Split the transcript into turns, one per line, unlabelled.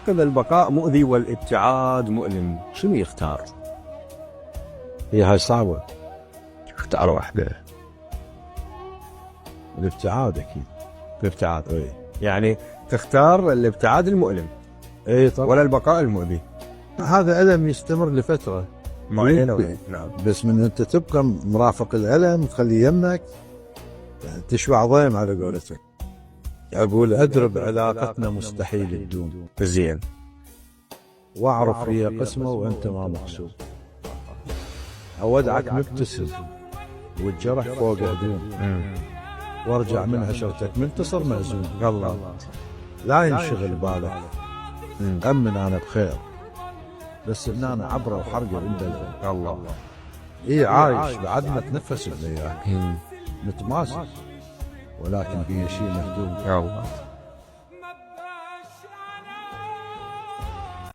إذا البقاء مؤذي والابتعاد مؤلم، شنو يختار؟
هي هاي صعبة.
اختار واحدة.
الابتعاد أكيد.
الابتعاد.
إيه.
يعني تختار الابتعاد المؤلم
إيه طبعا.
ولا البقاء المؤذي؟
هذا ألم يستمر لفترة
معينة. نعم.
بس من أنت تبقى مرافق الألم تخليه يمك، تشبع ضيم على قولتك. أقول أدرب علاقتنا مستحيل تدوم.
زين.
واعرف هي قسمة وأنت ما مقسوم. أودعك مبتسم والجرح فوق هدوم، وارجع من عشرتك منتصر مهزوم.
الله.
لا ينشغل بالك، أمن أنا بخير، بس إن أنا عبرة وحرقة عند
الله.
إيه عايش بعد ما تنفس بلياك، متماسك ولكن في شيء مهدوم.
الله.